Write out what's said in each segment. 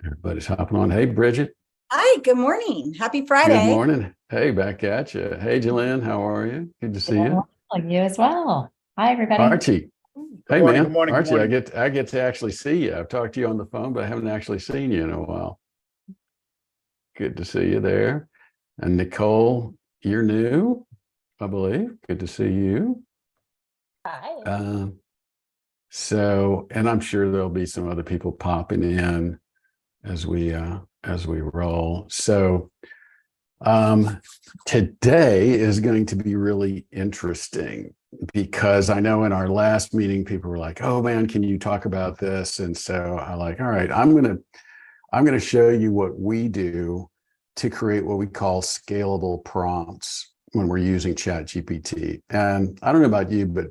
Everybody's hopping on. Hey, Bridget. Hi, good morning. Happy Good Friday. morning. Hey, back at you. Hey, Jalen. How are you? Good to see Doing you. well, you as well. Hi, everybody. Archie. Good Hey, morning, good man. morning, good Archie, I morning. get I get to actually see you. I've talked to you on the phone, but I haven't actually seen you in a while. Good to see you there. And Nicole, you're new, I believe. Good to see you. Hi. Um, and I'm sure there'll be some other people popping in as we roll. Um, Today is going to be really interesting because I know in our last meeting, people were like, "Oh man, can you talk about this?" And so I like, all right, I'm gonna show you what we do to create what we call scalable prompts when we're using ChatGPT. And I don't know about you, but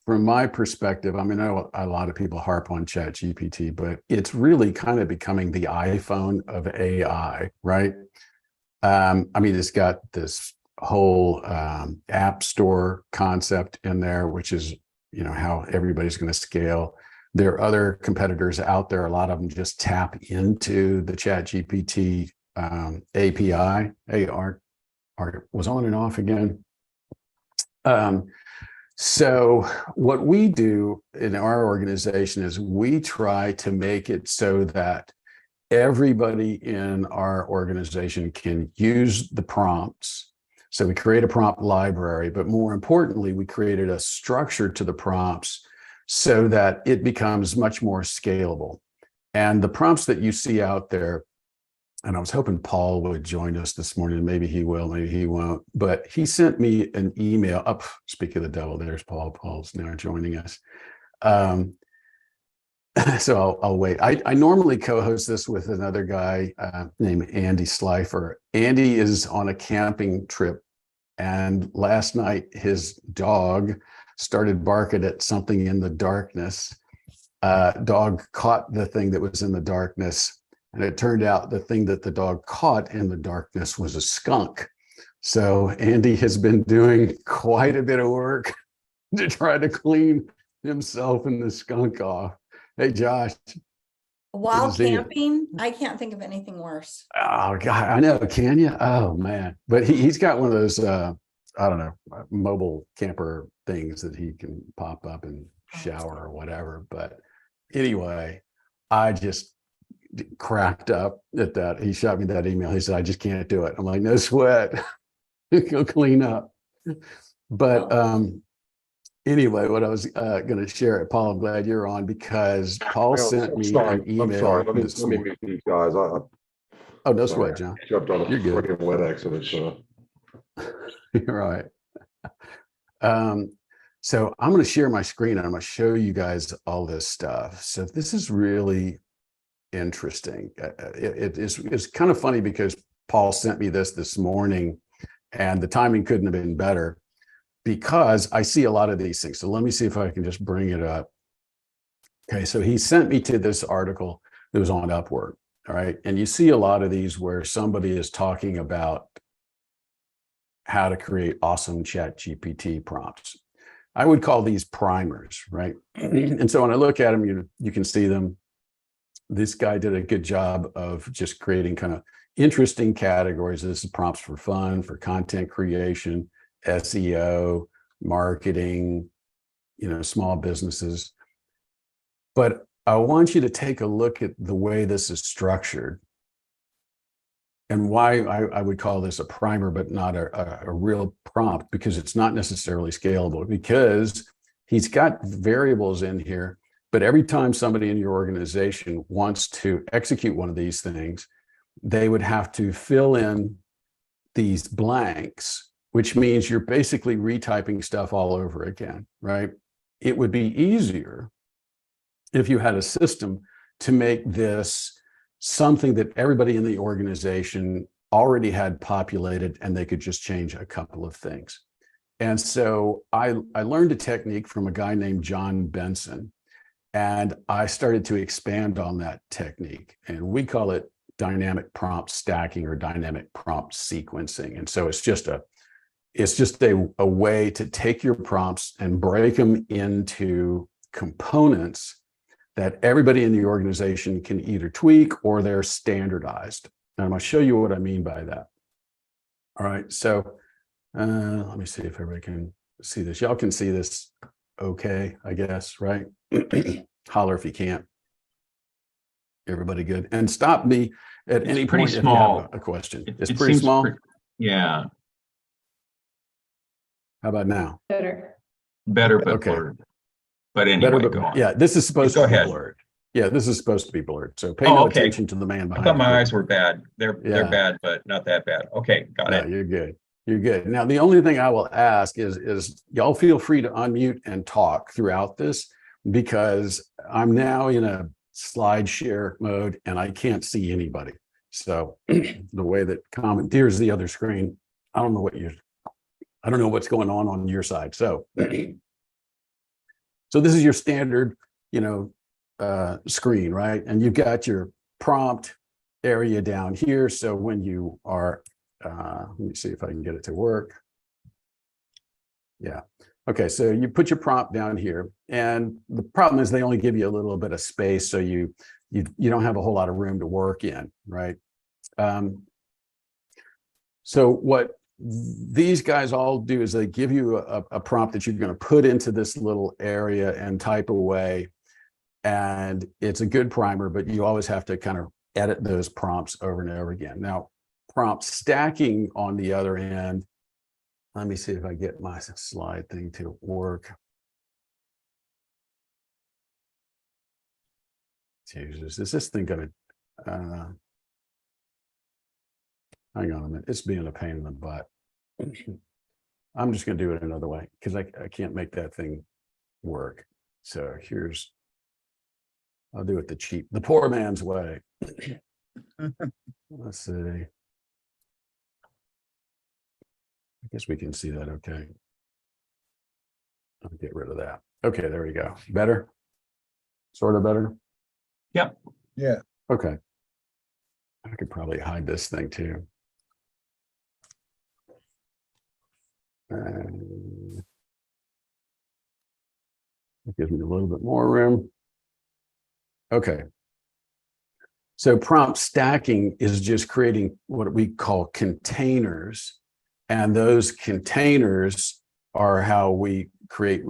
from my perspective, I mean, I know a lot of people harp on ChatGPT, but it's really kind of becoming the iPhone of AI, right? I mean, it's got this whole app store concept in there, which is, how everybody's going to scale. There are other competitors out there. A lot of them just tap into the ChatGPT API. Hey, Art was on and off again. So what we do in our organization is we try to make it so that everybody in our organization can use the prompts. So we create a prompt library, but more importantly, we created a structure to the prompts so that it becomes much more scalable. And the prompts that you see out there, and I was hoping Paul would join us this morning. Maybe he will, maybe he won't. But he sent me an email. Up, speak of the devil, there's Paul. Paul's now joining us. So I'll wait. I normally co-host this with another guy named Andy Slifer. Andy is on a camping trip, and last night his dog started barking at something in the darkness. Dog caught the thing that was in the darkness, and it turned out the thing that the dog caught in the darkness was a skunk. So Andy has been doing quite a bit of work to try to clean himself and the skunk off. Hey, Josh. While camping, I can't think of anything worse. Oh, God, I know. Can you? Oh, man. But he's got one of those, I don't know, mobile camper things that he can pop up and shower or whatever. But anyway, I just cracked up at that. He shot me that email. He said, I just can't do it. I'm like, no sweat. Go clean up. But anyway, what I was going to share, Paul, I'm glad you're on because Paul sent me an email. I'm sorry. Let me meet these guys. Oh, no sweat, John. Jumped on a You're good. freaking wet exit. So. You're right. So I'm going to share my screen and I'm going to show you guys all this stuff. So this is really interesting. It's kind of funny because Paul sent me this morning and the timing couldn't have been better because I see a lot of these things. So let me see if I can just bring it up. Okay, so he sent me to this article that was on Upwork. All right, and you see a lot of these where somebody is talking about how to create awesome ChatGPT prompts. I would call these primers, right? And so when I look at them, you can see them. This guy did a good job of just creating kind of interesting categories. This is prompts for fun, for content creation, SEO, marketing, small businesses. But I want you to take a look at the way this is structured and why I would call this a primer, but not a real prompt, because it's not necessarily scalable, because he's got variables in here, but every time somebody in your organization wants to execute one of these things, they would have to fill in these blanks, which means you're basically retyping stuff all over again, right? It would be easier if you had a system to make this something that everybody in the organization already had populated and they could just change a couple of things. And so I learned a technique from a guy named John Benson, and I started to expand on that technique. And we call it dynamic prompt stacking or dynamic prompt sequencing. And so it's just a way to take your prompts and break them into components that everybody in the organization can either tweak or they're standardized. And I'm going to show you what I mean by that. All right, so let me see if everybody can see this. Y'all can see this okay, I guess, right? Holler if you can't. Everybody good? And stop me at It's any pretty point if you small. have a question. It It's pretty seems small? yeah, How about now? Better. better but Okay. blurred. But anyway, Better, go but on. yeah, this is supposed Go to be ahead. blurred. Yeah, this is supposed to be blurred. So pay Oh, no okay. attention to the man I behind thought the my curtain. eyes were bad. They're Yeah. bad, but not that bad. Okay, got No, it. you're good. You're good. Now, the only thing I will ask is y'all feel free to unmute and talk throughout this, because I'm now in a slide share mode and I can't see anybody. So the way that commandeers the other screen, I don't know what's going on your side. So, so this is your standard, screen, right? And you've got your prompt area down here. So when you are, let me see if I can get it to work. Yeah. Okay. So you put your prompt down here, and the problem is they only give you a little bit of space. So you don't have a whole lot of room to work in, right? So what these guys all do is they give you a prompt that you're going to put into this little area and type away. And it's a good primer, but you always have to kind of edit those prompts over and over again. Now, prompt stacking on the other end, let me see if I get my slide thing to work. Jesus, is this thing going to, hang on a minute, it's being a pain in the butt. I'm just going to do it another way because I can't make that thing work. So I'll do it the poor man's way. Let's see. I guess we can see that okay. I'll get rid of that. Okay, there we go. Better? Sort of better? Yep. Yeah. Okay. I could probably hide this thing too. And it gives me a little bit more room. Okay. So prompt stacking is just creating what we call containers. And those containers are how we create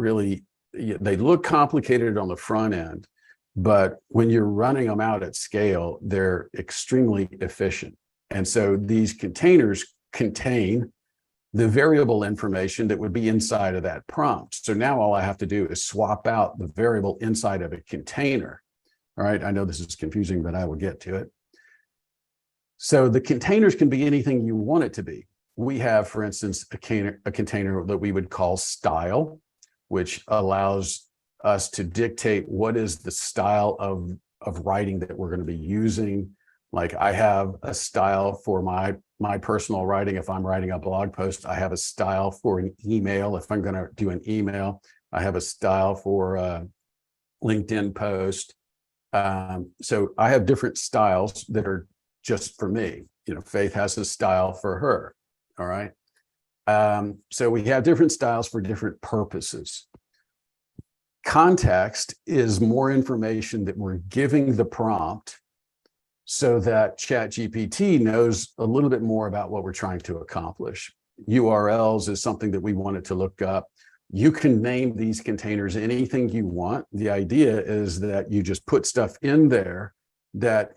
they look complicated on the front end, but when you're running them out at scale, they're extremely efficient. And so these containers contain the variable information that would be inside of that prompt. So now all I have to do is swap out the variable inside of a container. All right, I know this is confusing, but I will get to it. So the containers can be anything you want it to be. We have, for instance, a container that we would call style, which allows us to dictate what is the style of writing that we're going to be using. Like I have a style for my personal writing. If I'm writing a blog post, I have a style for an email. If I'm going to do an email, I have a style for a LinkedIn post. So I have different styles that are just for me. Faith has a style for her. All right. So we have different styles for different purposes. Context is more information that we're giving the prompt so that ChatGPT knows a little bit more about what we're trying to accomplish. URLs is something that we wanted to look up. You can name these containers anything you want. The idea is that you just put stuff in there that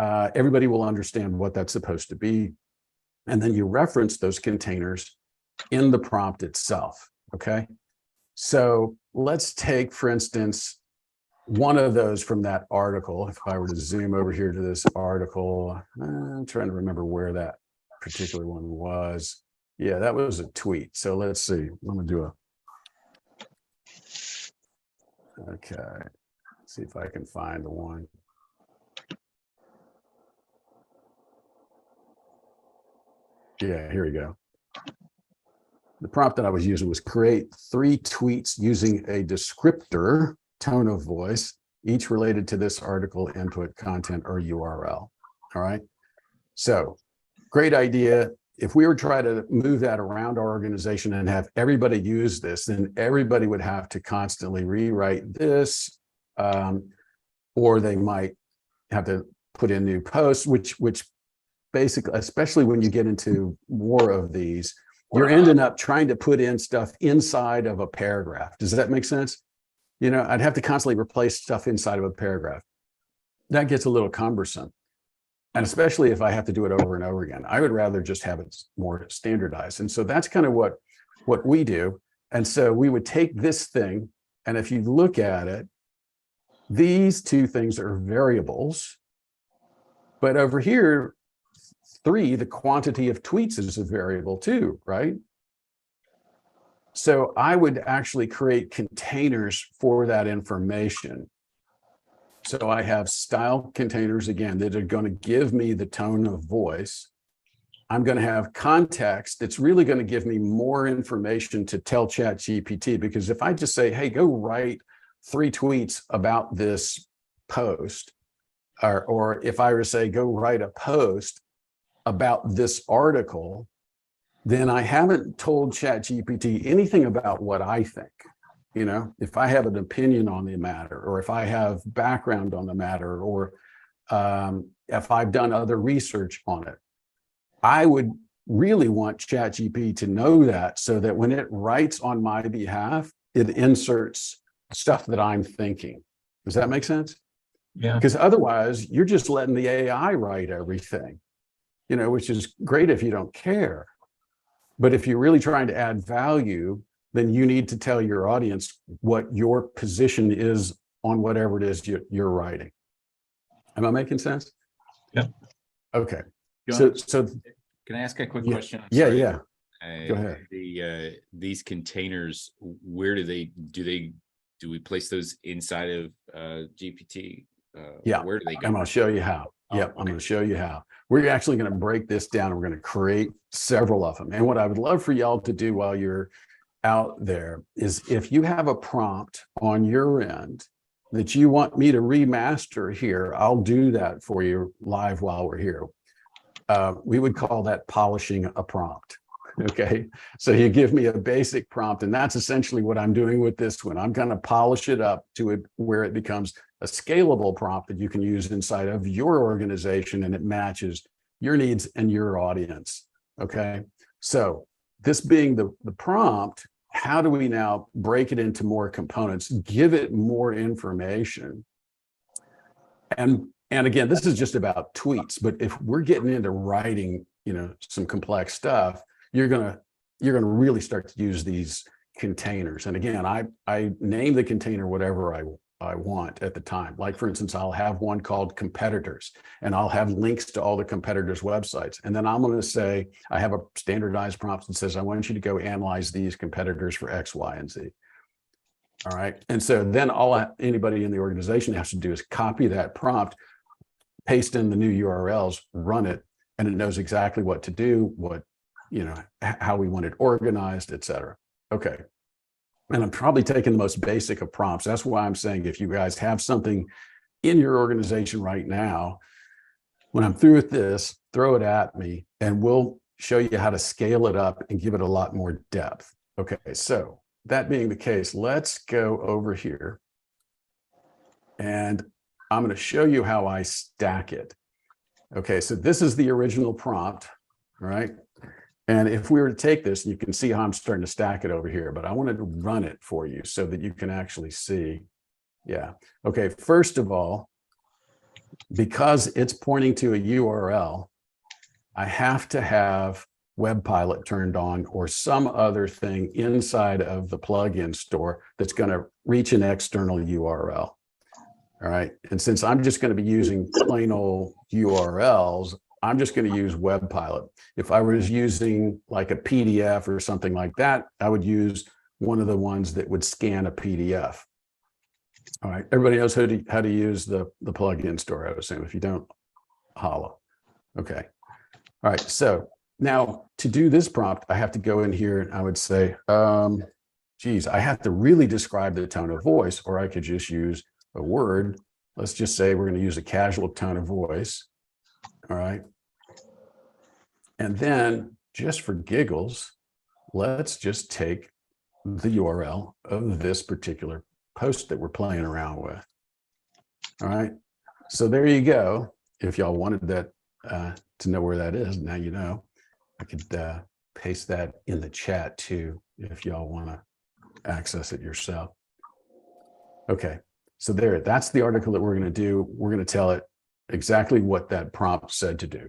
everybody will understand what that's supposed to be. And then you reference those containers in the prompt itself, okay? So let's take, for instance, one of those from that article. If I were to zoom over here to this article, I'm trying to remember where that particular one was. Yeah, that was a tweet. So let's see, I'm gonna do okay, let's see if I can find the one. Yeah, here we go. The prompt that I was using was create 3 tweets using a descriptor tone of voice, each related to this article, input, content, or URL. All right. So great idea. If we were trying to move that around our organization and have everybody use this, then everybody would have to constantly rewrite this. or they might have to put in new posts, which basically, especially when you get into more of these, you're ending up trying to put in stuff inside of a paragraph. Does that make sense? You know, I'd have to constantly replace stuff inside of a paragraph. That gets a little cumbersome. And especially if I have to do it over and over again, I would rather just have it more standardized. And so that's kind of what we do. And so we would take this thing, and if you look at it, these two things are variables. But over here, 3, the quantity of tweets is a variable too, right? So I would actually create containers for that information. So I have style containers, again, that are going to give me the tone of voice. I'm going to have context that's really going to give me more information to tell ChatGPT, because if I just say, hey, go write 3 tweets about this post, or if I were to say, go write a post about this article, then I haven't told ChatGPT anything about what I think. You know, if I have an opinion on the matter, or if I have background on the matter, or if I've done other research on it, I would really want ChatGPT to know that, so that when it writes on my behalf, it inserts stuff that I'm thinking. Does that make sense? Yeah. Because otherwise, you're just letting the AI write everything, you know, which is great if you don't care. But if you're really trying to add value, then you need to tell your audience what your position is on whatever it is you're writing. Am I making sense? Yeah. Okay. John, So can I ask a quick yeah, question? I'm yeah, sorry. yeah. Go ahead. These containers, where do we place those inside of GPT? Yeah, Where do they go? I'm going to show you how. Oh, Yep, I'm going to show you how. We're actually going to break this down, and we're going to create several of them. And what I would love for y'all to do while you're out there is, if you have a prompt on your end that you want me to remaster here, I'll do that for you live while we're here. We would call that polishing a prompt. Okay, so you give me a basic prompt, and that's essentially what I'm doing with this one. I'm going to polish it up to it where it becomes a scalable prompt that you can use inside of your organization, and it matches your needs and your audience. Okay, so this being the prompt, how do we now break it into more components, give it more information? And again, this is just about tweets, but if we're getting into writing, you know, some complex stuff, you're gonna really start to use these containers. And again, I name the container whatever I want at the time. Like, for instance, I'll have one called competitors, and I'll have links to all the competitors' websites. And then I'm going to say, I have a standardized prompt that says, I want you to go analyze these competitors for X, Y, and Z. All right. And so then anybody in the organization has to do is copy that prompt, paste in the new URLs, run it, and it knows exactly what to do, what, you know, how we want it organized, et cetera. Okay. And I'm probably taking the most basic of prompts. That's why I'm saying, if you guys have something in your organization right now, when I'm through with this, throw it at me, and we'll show you how to scale it up and give it a lot more depth. Okay, so that being the case, let's go over here, and I'm going to show you how I stack it. Okay, so this is the original prompt, right? And if we were to take this, you can see how I'm starting to stack it over here, but I wanted to run it for you so that you can actually see. Yeah. Okay. First of all, because it's pointing to a URL, I have to have Web Pilot turned on, or some other thing inside of the plugin store that's going to reach an external URL. All right. And since I'm just going to be using plain old URLs, I'm just going to use Web Pilot. If I was using like a PDF or something like that, I would use one of the ones that would scan a PDF. All right. Everybody knows how to use the plugin store, I would assume. If you don't, holla. Okay. All right. So now to do this prompt, I have to go in here and I would say, geez, I have to really describe the tone of voice, or I could just use a word. Let's just say we're going to use a casual tone of voice. All right. And then, just for giggles, let's just take the URL of this particular post that we're playing around with. All right. So there you go. If y'all wanted that to know where that is, now you know. I could paste that in the chat too, if y'all want to access it yourself. Okay. So there, that's the article that we're going to do. We're going to tell it exactly what that prompt said to do.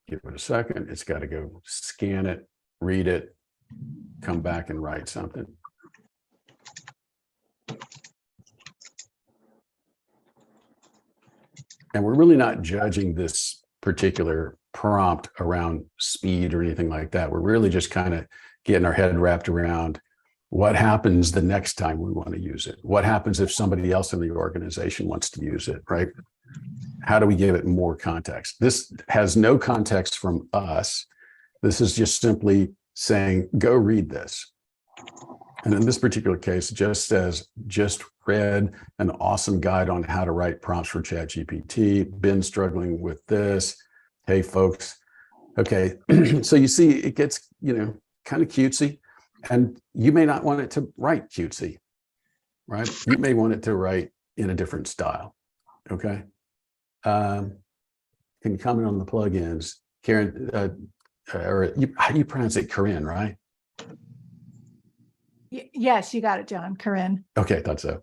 Give it a second. It's got to go scan it, read it, come back and write something. And we're really not judging this particular prompt around speed or anything like that. We're really just kind of getting our head wrapped around what happens the next time we want to use it. What happens if somebody else in the organization wants to use it, right? How do we give it more context? This has no context from us. This is just simply saying, go read this. And in this particular case, just says, just read an awesome guide on how to write prompts for ChatGPT. Been struggling with this. Hey, folks. Okay. So you see, it gets, kind of cutesy, and you may not want it to write cutesy, right? You may want it to write in a different style. Okay. Can you comment on the plugins? Karen, or how do you pronounce it? Corinne, right? Yes, you got it, John. Corinne. Okay, I thought so.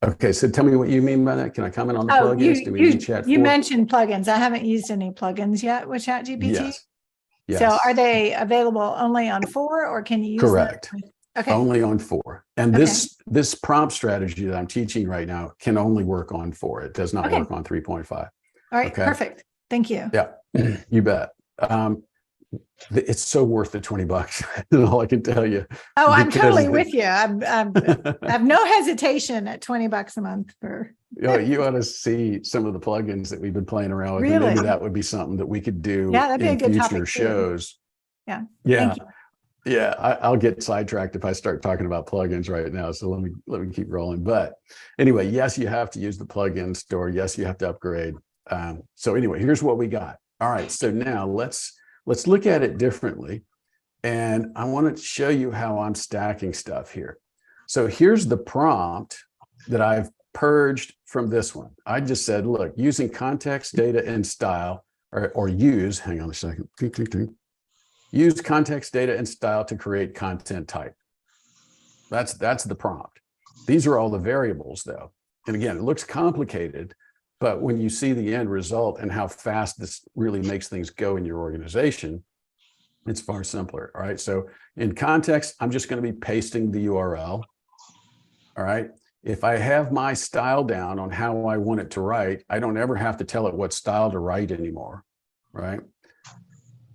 Okay, so tell me what you mean by that. Can I comment on the plugins? Do we need chat? You mentioned plugins. I haven't used any plugins yet with ChatGPT. Yes. Yes. So are they available only on 4, or can you use Correct. them? Okay. Only on 4. And this prompt strategy that I'm teaching right now can only work on 4. It does not work on 3.5. All right, okay? Perfect. Thank you. Yeah, you bet. It's so worth the $20. That's all I can tell you. Oh, I'm totally with you. I have no hesitation at $20 a month for. You ought to see some of the plugins that we've been playing around with. Really? Maybe that would be something that we could do that'd be a in good future topic shows. Yeah. Yeah. Yeah. I'll get sidetracked if I start talking about plugins right now. So let me keep rolling. But anyway, yes, you have to use the plugin store. Yes, you have to upgrade. So anyway, here's what we got. All right. So now let's look at it differently. And I want to show you how I'm stacking stuff here. So here's the prompt that I've purged from this one. I just said, look, using context, data, and style, or use, hang on a second, use context, data, and style to create content type. That's the prompt. These are all the variables though. And again, it looks complicated, but when you see the end result and how fast this really makes things go in your organization, it's far simpler. All right. So in context, I'm just going to be pasting the URL. All right. If I have my style down on how I want it to write, I don't ever have to tell it what style to write anymore. Right.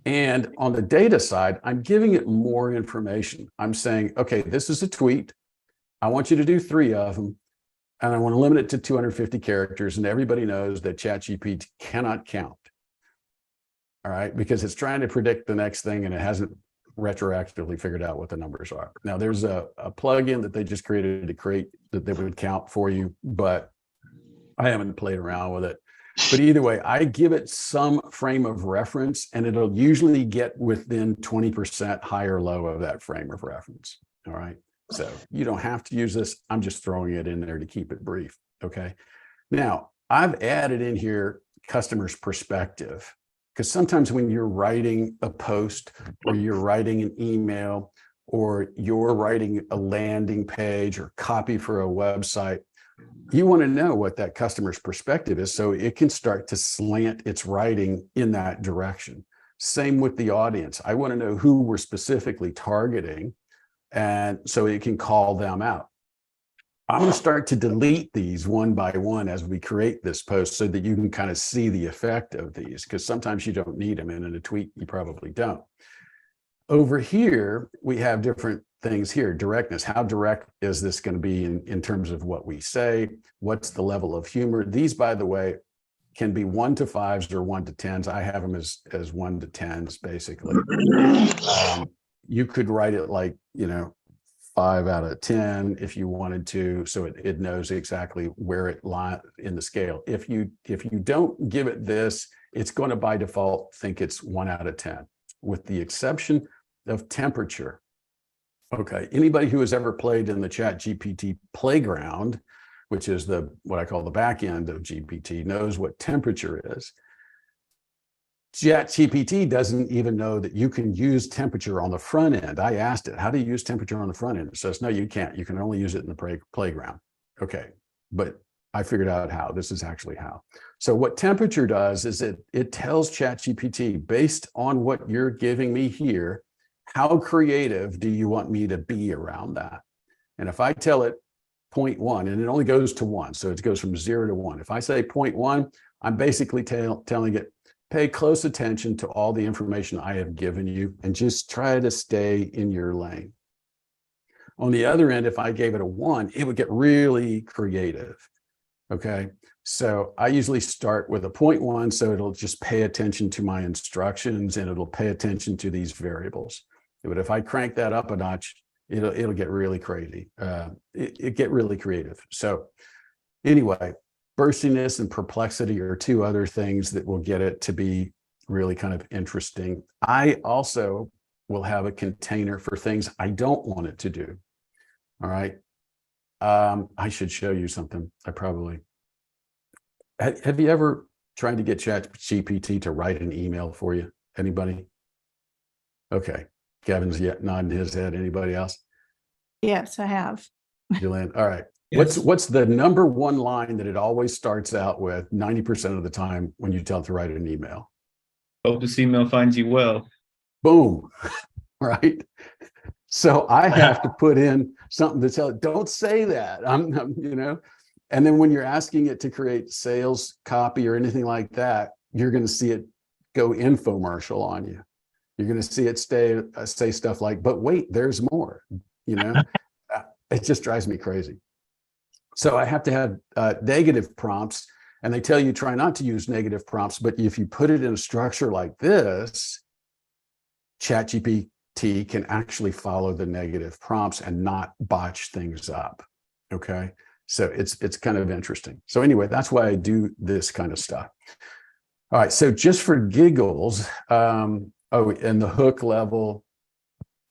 And on the data side, I'm giving it more information. I'm saying, okay, this is a tweet. I want you to do 3 of them. And I want to limit it to 250 characters. And everybody knows that ChatGPT cannot count. All right, because it's trying to predict the next thing and it hasn't retroactively figured out what the numbers are. Now, there's a plugin that they just created to create that would count for you, but I haven't played around with it. But either way, I give it some frame of reference and it'll usually get within 20% high or low of that frame of reference. All right. So you don't have to use this. I'm just throwing it in there to keep it brief. Okay. Now I've added in here customer's perspective, because sometimes when you're writing a post or you're writing an email or you're writing a landing page or copy for a website, you want to know what that customer's perspective is so it can start to slant its writing in that direction. Same with the audience. I want to know who we're specifically targeting, and so it can call them out. I'm going to start to delete these one by one as we create this post so that you can kind of see the effect of these, because sometimes you don't need them, and in a tweet you probably don't. Over here, we have different things here. Directness. How direct is this going to be in terms of what we say? What's the level of humor? These, by the way, can be 1 to 5s or 1 to 10s. I have them as 1 to 10s, basically. You could write it like, 5 out of 10 if you wanted to, so it knows exactly where it lies in the scale. If you don't give it this, it's going to by default think it's 1 out of 10, with the exception of temperature. Okay. Anybody who has ever played in the ChatGPT playground, which is what I call the back end of GPT, knows what temperature is. ChatGPT doesn't even know that you can use temperature on the front end. I asked it, how do you use temperature on the front end? It says, no, you can't. You can only use it in the playground. Okay. But I figured out how. This is actually how. So what temperature does is it tells ChatGPT, based on what you're giving me here, how creative do you want me to be around that? And if I tell it 0.1, and it only goes to 1, so it goes from 0 to 1. If I say 0.1, I'm basically telling it, pay close attention to all the information I have given you and just try to stay in your lane. On the other end, if I gave it a 1, it would get really creative. Okay, so I usually start with a 0.1, so it'll just pay attention to my instructions and it'll pay attention to these variables. But if I crank that up a notch, it'll get really crazy. It get really creative. So anyway, burstiness and perplexity are two other things that will get it to be really kind of interesting. I also will have a container for things I don't want it to do. All right. I should show you something. Have you ever tried to get ChatGPT to write an email for you? Anybody? Okay. Kevin's yet nodding his head. Anybody else? Yes, I have. Julian. All right. Yes. What's the number one line that it always starts out with 90% of the time when you tell it to write an email? Hope this email finds you well. Boom. Right. So I have to put in something to tell it, don't say that. I'm and then when you're asking it to create sales copy or anything like that, you're going to see it go infomercial on you. You're going to see it say stuff like, but wait, there's more, it just drives me crazy. So I have to have negative prompts, and they tell you try not to use negative prompts, but if you put it in a structure like this, ChatGPT can actually follow the negative prompts and not botch things up. Okay. So it's kind of interesting. So anyway, that's why I do this kind of stuff. All right. So just for giggles, and the hook level,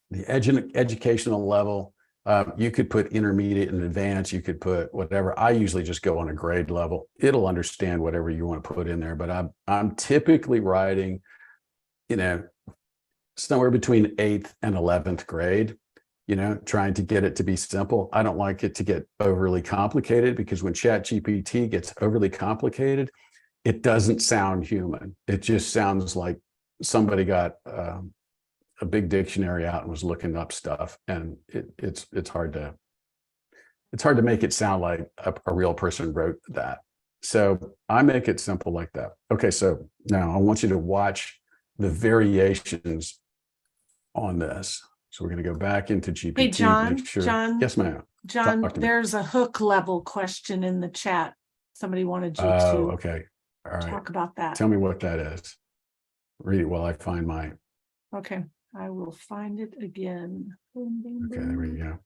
the educational level, you could put intermediate and advanced, you could put whatever. I usually just go on a grade level. It'll understand whatever you want to put in there, but I'm typically writing, somewhere between 8th and 11th grade, trying to get it to be simple. I don't like it to get overly complicated, because when ChatGPT gets overly complicated, it doesn't sound human. It just sounds like somebody got a big dictionary out and was looking up stuff, and it's hard to make it sound like a real person wrote that. So I make it simple like that. Okay, so now I want you to watch the variations on this. So we're going to go back into GPT. Hey, John, make sure. John. Yes, ma'am. John, Talk to me. there's a hook level question in the chat. Somebody wanted you Oh, to okay. All right. talk about that. Tell me what that is. Read it while I find my. Okay, I will find it again. Boom, boom, Okay, there we boom. go.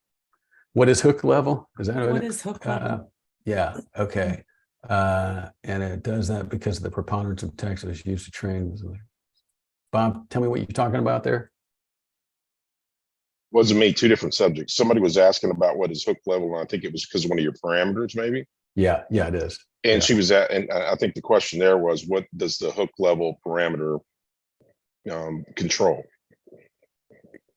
What is hook level? Is that What is hook level? Yeah. Okay. And it does that because of the preponderance of text that is used to train. Bob, tell me what you're talking about there. Wasn't me, two different subjects. Somebody was asking about what is hook level, and I think it was because of one of your parameters, maybe. Yeah, it is. And Yeah. she was and I think the question there was, what does the hook level parameter control?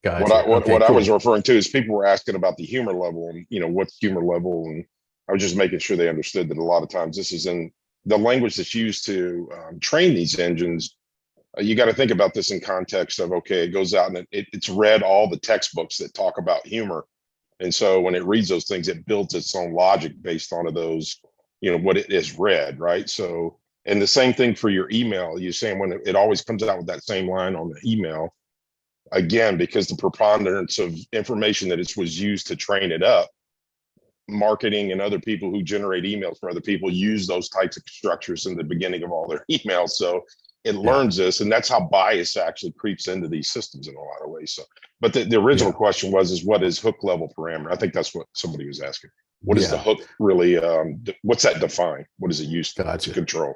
Gotcha. What I was referring to is people were asking about the humor level, and what's humor level, and I was just making sure they understood that a lot of times this is in the language that's used to train these engines. You got to think about this in context of, okay, it goes out and it's read all the textbooks that talk about humor, and so when it reads those things, it builds its own logic based on those, what it is read, right? So, and the same thing for your email. You're saying when it always comes out with that same line on the email. Again, because the preponderance of information that it was used to train it up, marketing and other people who generate emails for other people use those types of structures in the beginning of all their emails. So it learns this, and that's how bias actually creeps into these systems in a lot of ways. So, but the original question was what is hook level parameter? I think that's what somebody was asking. What is the hook really? What's that define? What is it used to control?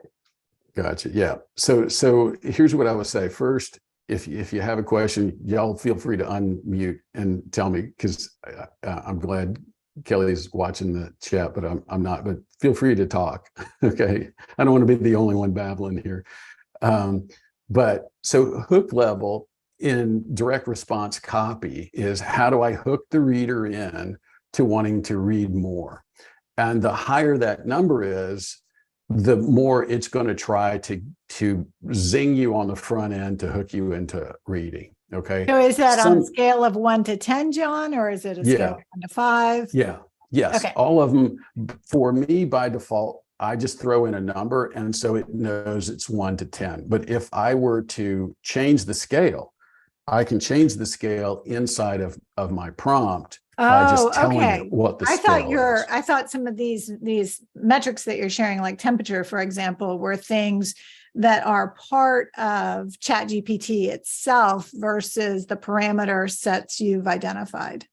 Gotcha. Yeah. So here's what I would say. First, if you have a question, y'all feel free to unmute and tell me, because I'm glad Kelly's watching the chat, but I'm not. But feel free to talk. Okay, I don't want to be the only one babbling here. But so hook level in direct response copy is, how do I hook the reader in to wanting to read more? And the higher that number is, the more it's going to try to zing you on the front end to hook you into reading. Okay. So is that on a scale of 1 to 10, John, or is it a scale of 1 to 5? Yeah. Yes. Okay. All of them. For me, by default, I just throw in a number, and so it knows it's 1 to 10. But if I were to change the scale, I can change the scale inside of my prompt by just telling it what the scale is. I thought some of these metrics that you're sharing, like temperature, for example, were things that are part of ChatGPT itself versus the parameter sets you've identified.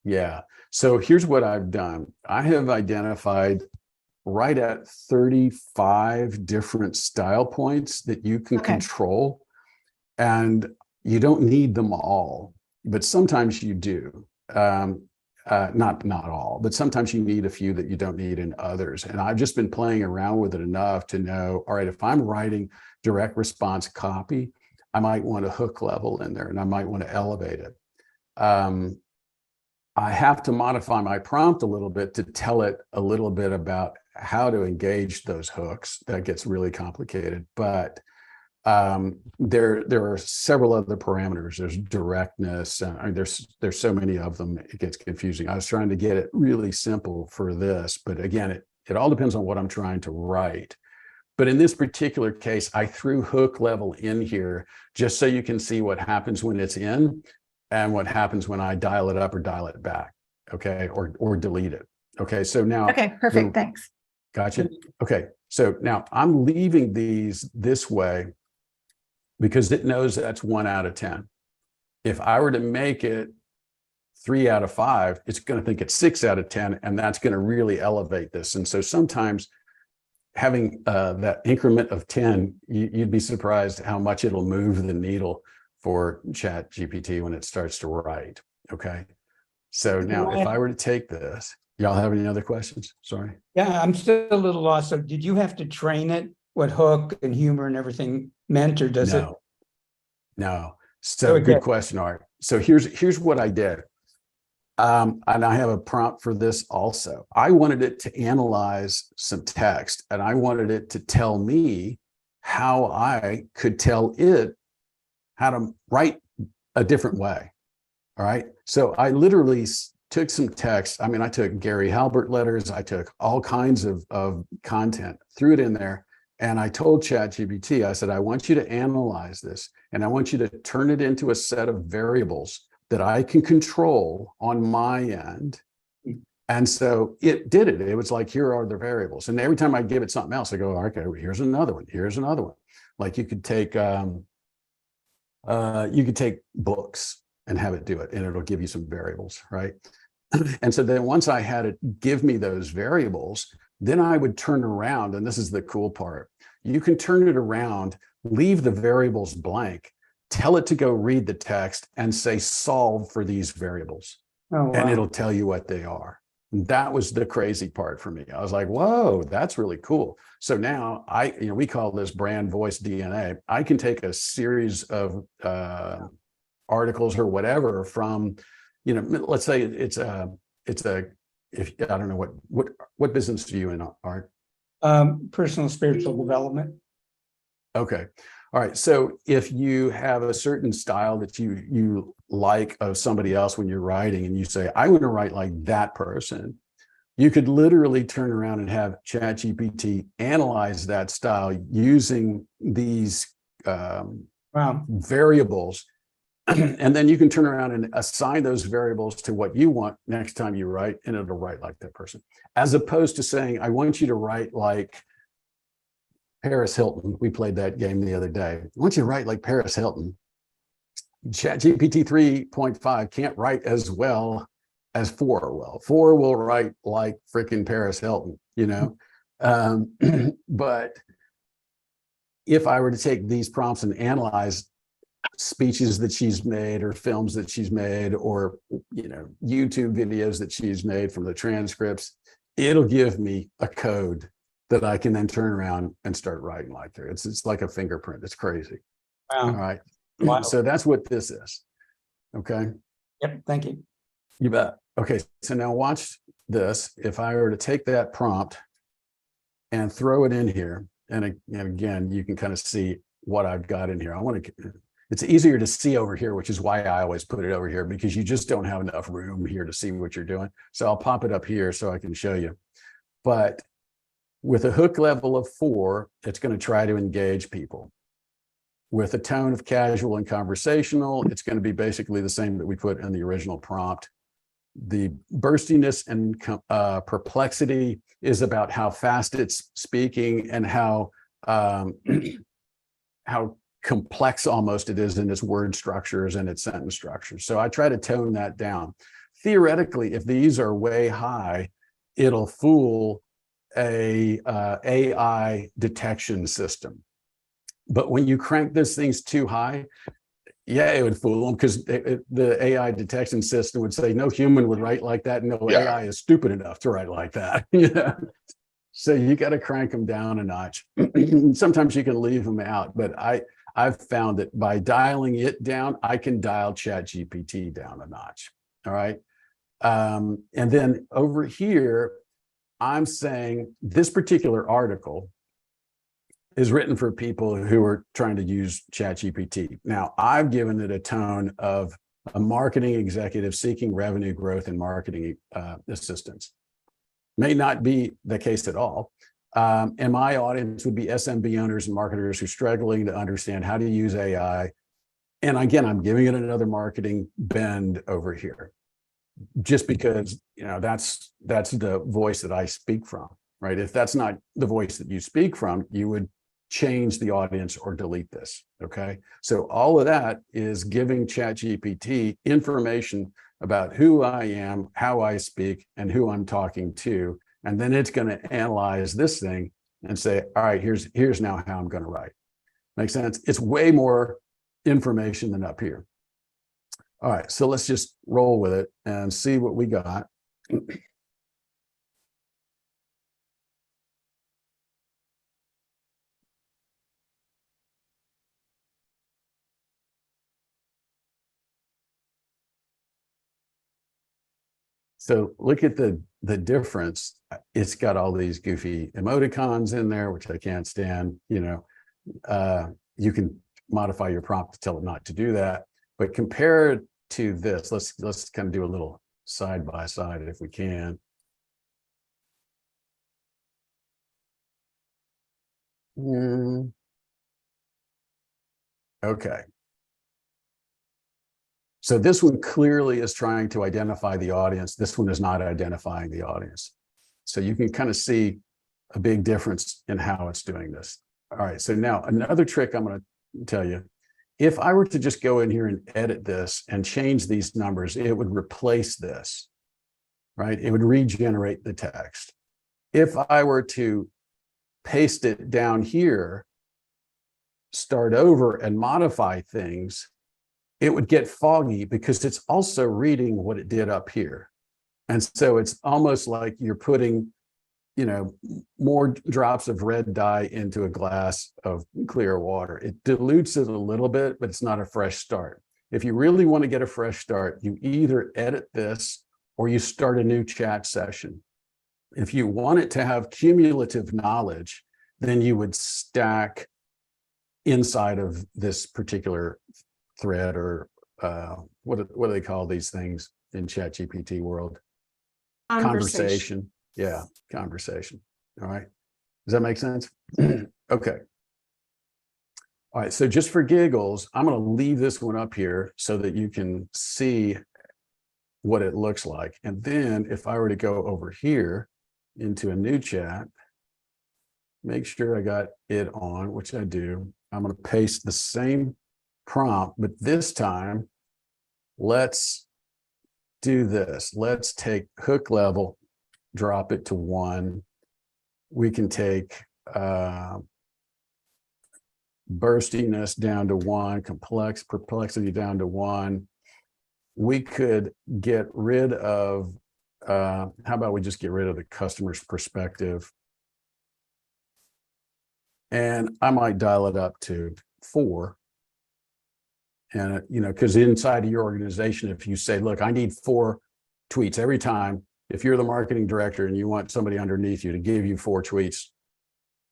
Yeah. So here's what I've done. I have identified right at 35 different style points that you can control, and you don't need them all, but sometimes you do. Not all, but sometimes you need a few that you don't need in others. And I've just been playing around with it enough to know, all right, if I'm writing direct response copy, I might want a hook level in there, and I might want to elevate it. I have to modify my prompt a little bit to tell it a little bit about how to engage those hooks. That gets really complicated, but there are several other parameters. There's directness, and there's so many of them, it gets confusing. I was trying to get it really simple for this, but again, it all depends on what I'm trying to write. But in this particular case, I threw hook level in here just so you can see what happens when it's in and what happens when I dial it up or dial it back, okay, or delete it. Okay, so now. Okay, perfect, thanks. Gotcha. Okay, so now I'm leaving these this way because it knows that's 1 out of 10. If I were to make it 3 out of 5, it's going to think it's 6 out of 10, and that's going to really elevate this. And so sometimes having that increment of 10, you'd be surprised how much it'll move the needle for ChatGPT when it starts to write. Okay. So now if I were to take this, y'all have any other questions? Sorry. Yeah, I'm still a little lost. So did you have to train it what hook and humor and everything meant, or does it? No. So good question, Art. So here's what I did. And I have a prompt for this also. I wanted it to analyze some text, and I wanted it to tell me how I could tell it how to write a different way. All right. So I literally took some text. I mean, I took Gary Halbert letters. I took all kinds of content, threw it in there. And I told ChatGPT, I said, I want you to analyze this, and I want you to turn it into a set of variables that I can control on my end. And so it did it. It was like, here are the variables. And every time I give it something else, I go, okay, here's another one. Here's another one. Like you could take books and have it do it, and it'll give you some variables, right? And so then once I had it give me those variables, then I would turn around, and this is the cool part. You can turn it around, leave the variables blank, tell it to go read the text and say, solve for these variables. Oh, wow. And it'll tell you what they are. And that was the crazy part for me. I was like, whoa, that's really cool. So now we call this brand voice DNA. I can take a series of articles or whatever from, let's say it's I don't know what business do you in, Art? Personal spiritual development. Okay. All right. So if you have a certain style that you like of somebody else when you're writing, and you say, I want to write like that person, you could literally turn around and have ChatGPT analyze that style using these variables. And then you can turn around and assign those variables to what you want next time you write, and it'll write like that person. As opposed to saying, I want you to write like Paris Hilton. We played that game the other day. I want you to write like Paris Hilton. ChatGPT 3.5 can't write as well as 4 will. 4 will write like freaking Paris Hilton, but if I were to take these prompts and analyze speeches that she's made or films that she's made or, YouTube videos that she's made from the transcripts, it'll give me a code that I can then turn around and start writing like her. It's like a fingerprint. It's crazy. All right. Wow. So that's what this is. Okay. Yep, thank you. You bet. Okay. So now watch this. If I were to take that prompt and throw it in here, and again, you can kind of see what I've got in here. It's easier to see over here, which is why I always put it over here, because you just don't have enough room here to see what you're doing. So I'll pop it up here so I can show you. But with a hook level of 4, it's going to try to engage people. With a tone of casual and conversational, it's going to be basically the same that we put in the original prompt. The burstiness and perplexity is about how fast it's speaking and how complex almost it is in its word structures and its sentence structures. So I try to tone that down. Theoretically, if these are way high, it'll fool a AI detection system. But when you crank these things too high, yeah, it would fool them, because the AI detection system would say no human would write like that. No AI is stupid enough to write like that. So you got to crank them down a notch. Sometimes you can leave them out, but I've found that by dialing it down, I can dial ChatGPT down a notch. All right. And then over here, I'm saying this particular article is written for people who are trying to use ChatGPT. Now, I've given it a tone of a marketing executive seeking revenue growth and marketing assistance. May not be the case at all. And my audience would be SMB owners and marketers who are struggling to understand how to use AI. And again, I'm giving it another marketing bend over here, just because, that's the voice that I speak from, right? If that's not the voice that you speak from, you would change the audience or delete this. Okay. So all of that is giving ChatGPT information about who I am, how I speak, and who I'm talking to. And then it's going to analyze this thing and say, all right, here's now how I'm going to write. Makes sense? It's way more information than up here. All right, so let's just roll with it and see what we got. So look at the difference. It's got all these goofy emoticons in there, which I can't stand. You can modify your prompt to tell it not to do that. But compared to this, let's kind of do a little side by side if we can. Okay. So this one clearly is trying to identify the audience. This one is not identifying the audience. So you can kind of see a big difference in how it's doing this. All right, so now another trick I'm going to tell you. If I were to just go in here and edit this and change these numbers, it would replace this, right? It would regenerate the text. If I were to paste it down here, start over and modify things, it would get foggy because it's also reading what it did up here. And so it's almost like you're putting, more drops of red dye into a glass of clear water. It dilutes it a little bit, but it's not a fresh start. If you really want to get a fresh start, you either edit this or you start a new chat session. If you want it to have cumulative knowledge, then you would stack inside of this particular thread, or what do they call these things in ChatGPT world? Conversation. Yeah, conversation. All right. Does that make sense? Okay. All right. So just for giggles, I'm going to leave this one up here so that you can see what it looks like. And then if I were to go over here into a new chat, make sure I got it on, which I do. I'm going to paste the same prompt, but this time, let's do this. Let's take hook level, drop it to 1. We can take burstiness down to 1, perplexity down to 1. We could get rid of, how about we just get rid of the customer's perspective? And I might dial it up to 4. And, because inside of your organization, if you say, look, I need 4 tweets every time, if you're the marketing director and you want somebody underneath you to give you 4 tweets,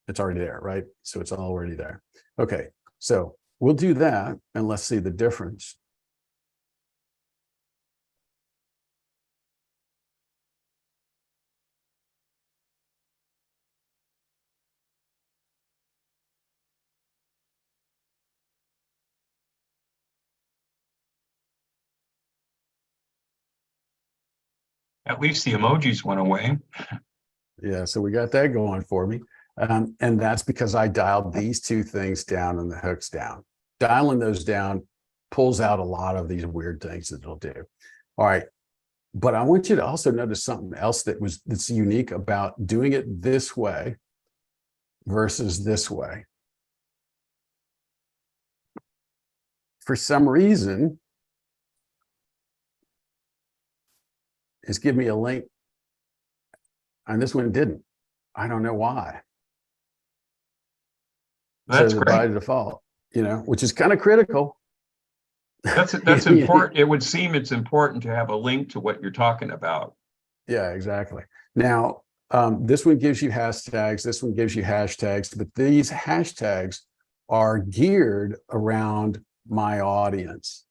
it's already there, right? So it's already there. Okay, so we'll do that and let's see the difference. At least the emojis went away. Yeah, so we got that going for me. And that's because I dialed these 2 things down and the hooks down. Dialing those down pulls out a lot of these weird things that it'll do. All right. But I want you to also notice something else that's unique about doing it this way versus this way. For some reason, it's giving me a link, and this one didn't. I don't know why. That's so great. By default, which is kind of critical. That's important. It would seem it's important to have a link to what you're talking about. Yeah, exactly. Now, this one gives you hashtags. This one gives you hashtags, but these hashtags are geared around my audience.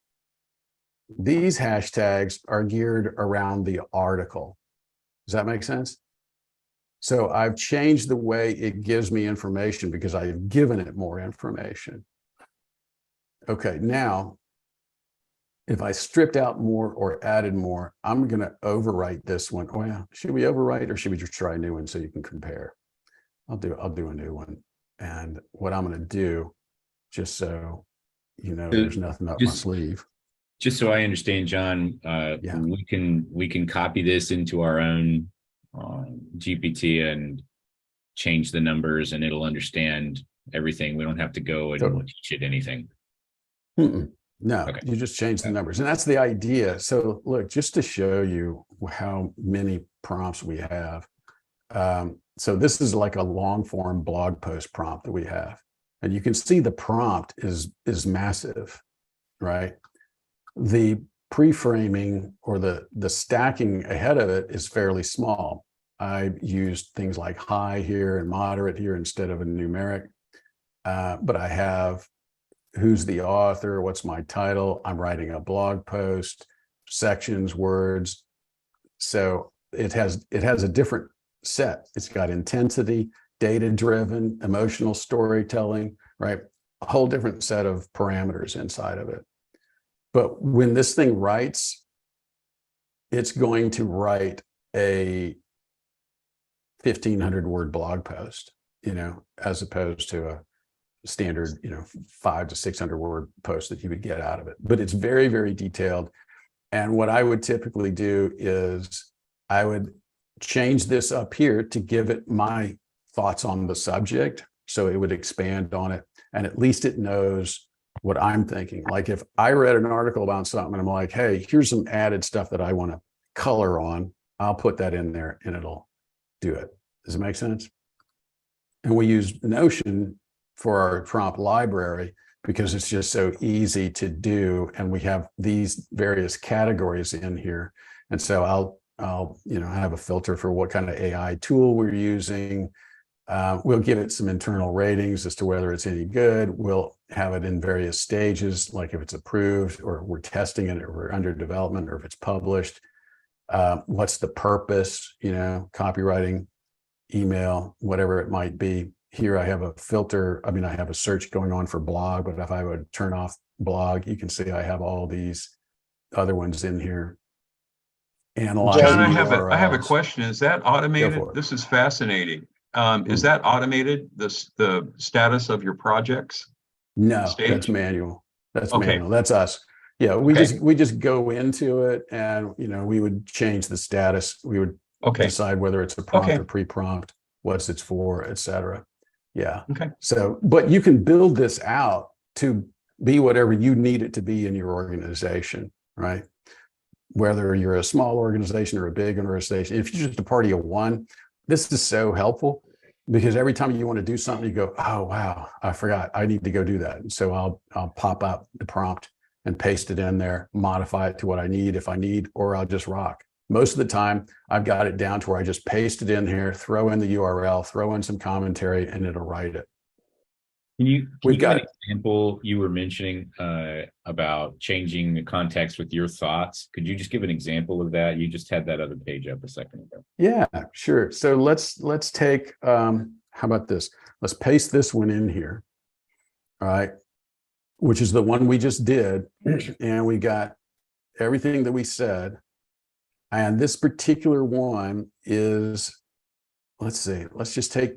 These hashtags are geared around the article. Does that make sense? So I've changed the way it gives me information because I've given it more information. Okay, now, if I stripped out more or added more, I'm going to overwrite this one. Oh yeah, should we overwrite or should we just try a new one so you can compare? I'll do a new one. And what I'm going to do, just so there's nothing up my sleeve. Just so I understand, John, Yeah. we can copy this into our own GPT and change the numbers, and it'll understand everything. We don't have to go and Totally. teach it anything. No, Okay. You just change the numbers, and that's the idea. So look, just to show you how many prompts we have. So this is like a long form blog post prompt that we have, and you can see the prompt is massive, right? The pre-framing or the stacking ahead of it is fairly small. I used things like high here and moderate here instead of a numeric, but I have who's the author, what's my title, I'm writing a blog post, sections, words. So it has a different set. It's got intensity, data-driven, emotional storytelling, right? A whole different set of parameters inside of it. But when this thing writes, it's going to write a 1,500 word blog post, as opposed to a standard, 500 to 600 word post that you would get out of it. But it's very, very detailed. And what I would typically do is I would change this up here to give it my thoughts on the subject. So it would expand on it. And at least it knows what I'm thinking. Like if I read an article about something and I'm like, hey, here's some added stuff that I want to color on, I'll put that in there and it'll do it. Does it make sense? And we use Notion for our prompt library because it's just so easy to do. And we have these various categories in here. And so I'll have a filter for what kind of AI tool we're using. We'll give it some internal ratings as to whether it's any good. We'll have it in various stages, like if it's approved or we're testing it or we're under development or if it's published. What's the purpose, copywriting, email, whatever it might be. Here I have a filter. I have a search going on for blog, but if I would turn off blog, you can see I have all these other ones in here. Analyzing John, I have a URLs. question. Is that automated? This is fascinating. Is that automated, the status of your projects? No, stage? That's manual. That's Okay. manual. That's us. Yeah, we just go into it and we would change the status. We would decide whether it's a prompt or pre-prompt, what's it's for, et cetera. Yeah. Okay. So, but you can build this out to be whatever you need it to be in your organization, right? Whether you're a small organization or a big organization, if you're just a party of one, this is so helpful because every time you want to do something, you go, oh, wow, I forgot. I need to go do that. And so I'll pop out the prompt and paste it in there, modify it to what I need if I need, or I'll just rock. Most of the time, I've got it down to where I just paste it in here, throw in the URL, throw in some commentary, and it'll write it. Can you We've give an got- example you were mentioning about changing the context with your thoughts? Could you just give an example of that? You just had that other page up a second ago. Yeah, sure. So let's take, how about this? Let's paste this one in here. All right. Which is the one we just did. And we got everything that we said. And this particular one is, let's see, let's just take,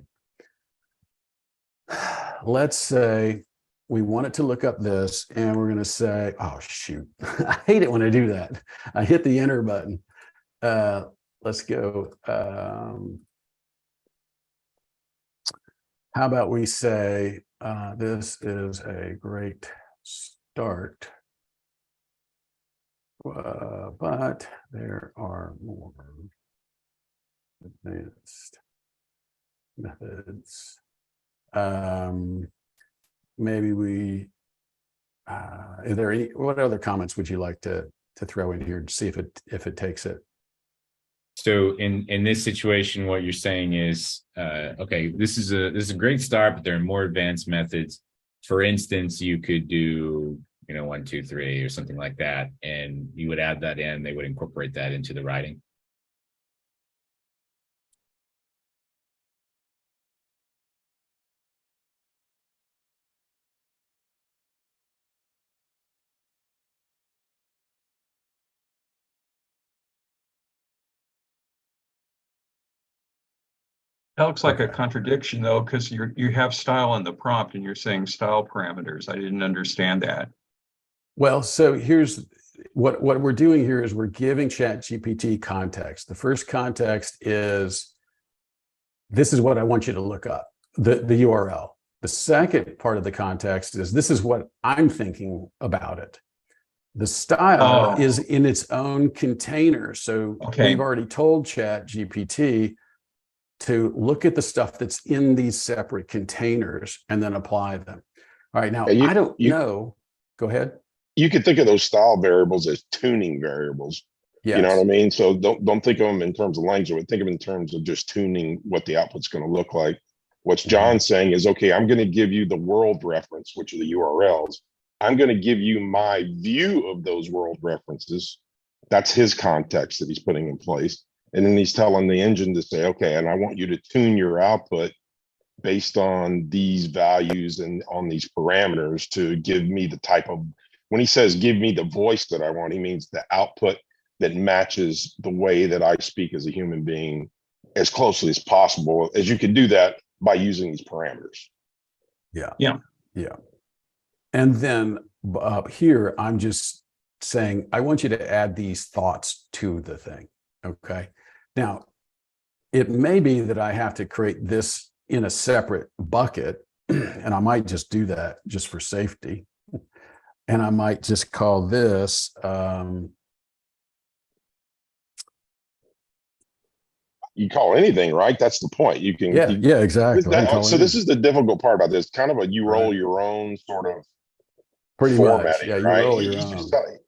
let's say we want it to look up this and we're going to say, oh, shoot, I hate it when I do that. I hit the enter button. Let's go. How about we say, this is a great start, but there are more advanced methods. Maybe we, is there any, what other comments would you like to throw in here to see if it takes it? So in this situation, what you're saying is, okay, this is a great start, but there are more advanced methods. For instance, you could do, 1, 2, 3 or something like that, and you would add that in. They would incorporate that into the writing. That looks like a contradiction though, because you have style in the prompt and you're saying style parameters. I didn't understand that. Well, so here's what we're doing here is we're giving ChatGPT context. The first context is, this is what I want you to look up, the URL. The second part of the context is, this is what I'm thinking about it. The style is in its own container. So we've already told ChatGPT to look at the stuff that's in these separate containers and then apply them. All right, now I don't know. Go ahead. You could think of those style variables as tuning variables. Yes. You know what I mean? So don't think of them in terms of language, but think of them in terms of just tuning what the output's going to look like. What John's saying is, okay, I'm going to give you the world reference, which are the URLs. I'm going to give you my view of those world references. That's his context that he's putting in place. And then he's telling the engine to say, okay, and I want you to tune your output based on these values and on these parameters to give me the type of, when he says, give me the voice that I want, he means the output that matches the way that I speak as a human being as closely as possible, as you can do that by using these parameters. Yeah. Yeah. Yeah. And then here, I'm just saying, I want you to add these thoughts to the thing. Okay. Now, it may be that I have to create this in a separate bucket, and I might just do that just for safety. And I might just call this, you call anything, right? That's the point. You can, yeah, exactly. So this is the difficult part about this, kind of a you roll your own sort of pretty formatting, much. Yeah, right? You roll your own.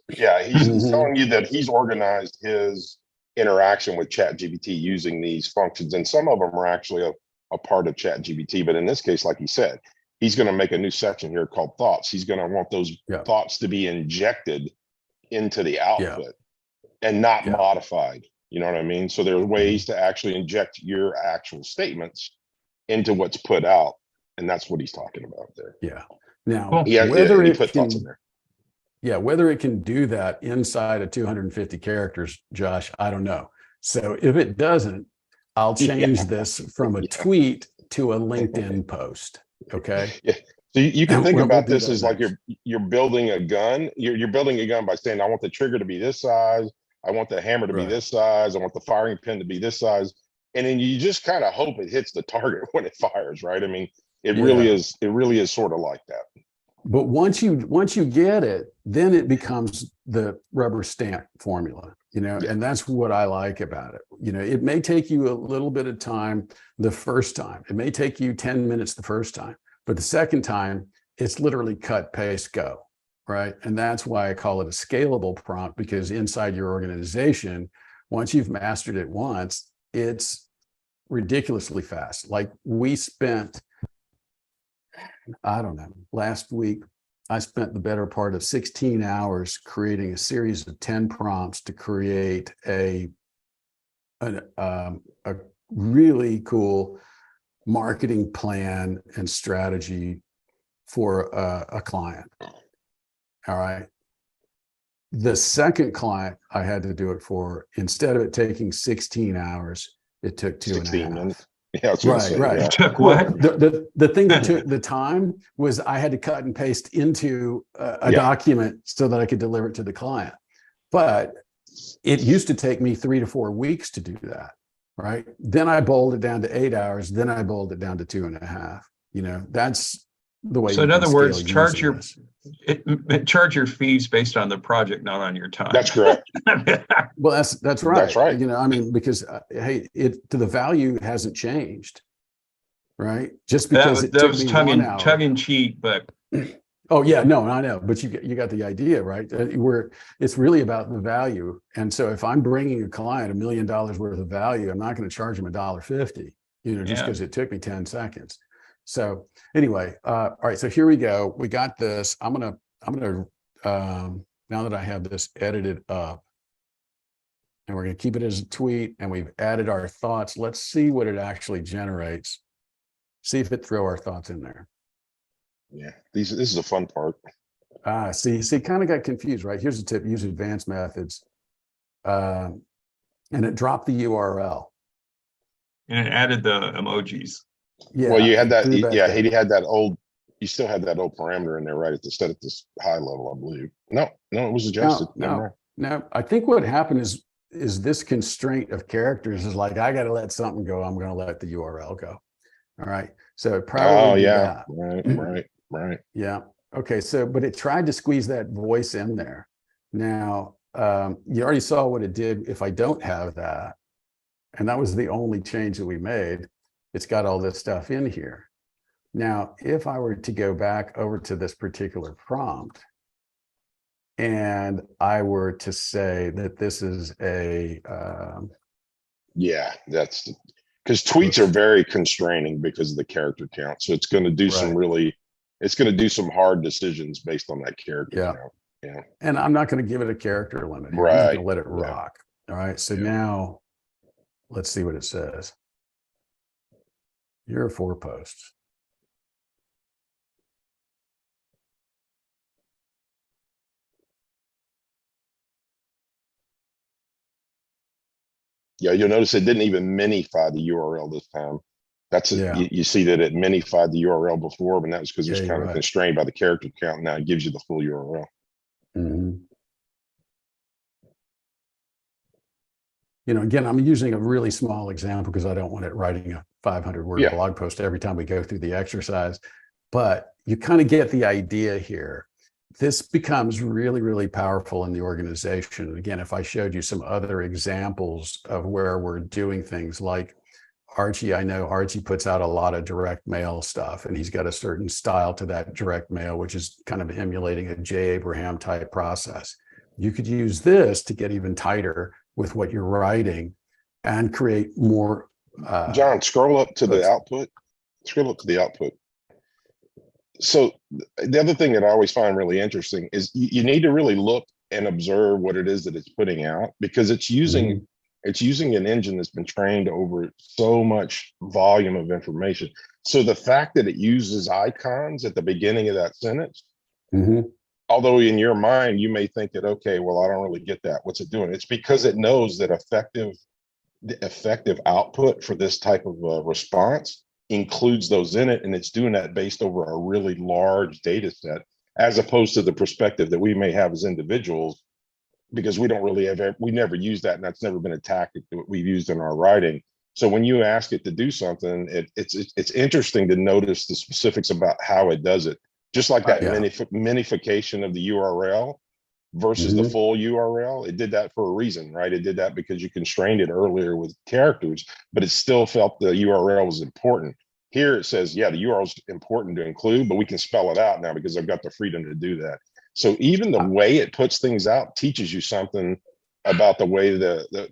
He's telling you that he's organized his interaction with ChatGPT using these functions, and some of them are actually a part of ChatGPT. But in this case, like he said, he's going to make a new section here called thoughts. He's going to want those thoughts to be injected into the output and not modified. You know what I mean? So there are ways to actually inject your actual statements into what's put out, and that's what he's talking about there. Yeah. Now, whether it put thoughts in there. Yeah, whether it can do that inside of 250 characters, Josh, I don't know. So if it doesn't, I'll change this from a tweet to a LinkedIn post. Okay. Yeah. So you can think about this as next. like you're building a gun. You're building a gun by saying, I want the trigger to be this size. I want the hammer to be this size. I want the firing pin to be this size. And then you just kind of hope it hits the target when it fires, right? I mean, It Yeah. really is sort of like that. But once you get it, then it becomes the rubber stamp formula, and that's what I like about it. It may take you a little bit of time the first time. It may take you 10 minutes the first time, but the second time it's literally cut, paste, go, right? And that's why I call it a scalable prompt, because inside your organization, once you've mastered it once, it's ridiculously fast. Like we spent, I don't know, last week, I spent the better part of 16 hours creating a series of 10 prompts to create a really cool marketing plan and strategy for a client. All right. The second client I had to do it for, instead of it taking 16 hours, it took 2.5 minutes. Yeah, right. It took what? The thing that took the time was I had to cut and paste into a document so that I could deliver it to the client. But it used to take me 3 to 4 weeks to do that. Right. Then I boiled it down to 8 hours. Then I boiled it down to 2.5. That's the way. So in other words, charge your fees based on the project, not on your time. That's correct. Well, that's right. That's right. Because hey, the value hasn't changed, right? Just because that was tongue in cheek, but oh yeah, no, I know, but you got the idea, right? It's really about the value. And so if I'm bringing a client $1 million worth of value, I'm not going to charge them $1.50, just because it took me 10 seconds. So anyway, all right. So here we go. We got this. I'm gonna now that I have this edited up, and we're gonna keep it as a tweet, and we've added our thoughts. Let's see what it actually generates. See if it throw our thoughts in there. Yeah, this is a fun part. See, kind of got confused, right? Here's a tip: use advanced methods, and it dropped the URL, and it added the emojis. Yeah. Well, you had that. Yeah, he had that old. You still had that old parameter in there, right? To set at this high level, I believe. No, it was adjusted. No. I think what happened is this constraint of characters is like, I got to let something go. I'm going to let the URL go. All right. So it probably that. Right. Yeah. Okay. So, but it tried to squeeze that voice in there. Now, you already saw what it did if I don't have that. And that was the only change that we made. It's got all this stuff in here. Now, if I were to go back over to this particular prompt, and I were to say that this is a that's because tweets are very constraining because of the character count. So it's going to do some hard decisions based on that character count. Yeah. And I'm not going to give it a character limit. Right. I'm just going to let it rock. All right. So now let's see what it says. Here are 4 posts. Yeah, you'll notice it didn't even minify the URL this time. You see that it minified the URL before, but that was because it was kind of constrained by the character count. Now it gives you the full URL. Mm-hmm. Again, I'm using a really small example because I don't want it writing a 500-word blog post every time we go through the exercise. But you kind of get the idea here. This becomes really, really powerful in the organization. Again, if I showed you some other examples of where we're doing things like Archie, I know Archie puts out a lot of direct mail stuff, and he's got a certain style to that direct mail, which is kind of emulating a J. Abraham type process. You could use this to get even tighter with what you're writing and create more. John, scroll up to the output. Scroll up to the output. So the other thing that I always find really interesting is you need to really look and observe what it is that it's putting out, because it's using an engine that's been trained over so much volume of information. So the fact that it uses icons at the beginning of that sentence, although in your mind you may think that, okay, well, I don't really get that. What's it doing? It's because it knows that the effective output for this type of response includes those in it, and it's doing that based over a really large data set, as opposed to the perspective that we may have as individuals, because we don't really we never use that, and that's never been a tactic that we've used in our writing. So when you ask it to do something, it's interesting to notice the specifics about how it does it. Just like that minification of the URL versus the full URL, it did that for a reason, right? It did that because you constrained it earlier with characters, but it still felt the URL was important. Here it says, yeah, the URL is important to include, but we can spell it out now because I've got the freedom to do that. So even the way it puts things out teaches you something about the way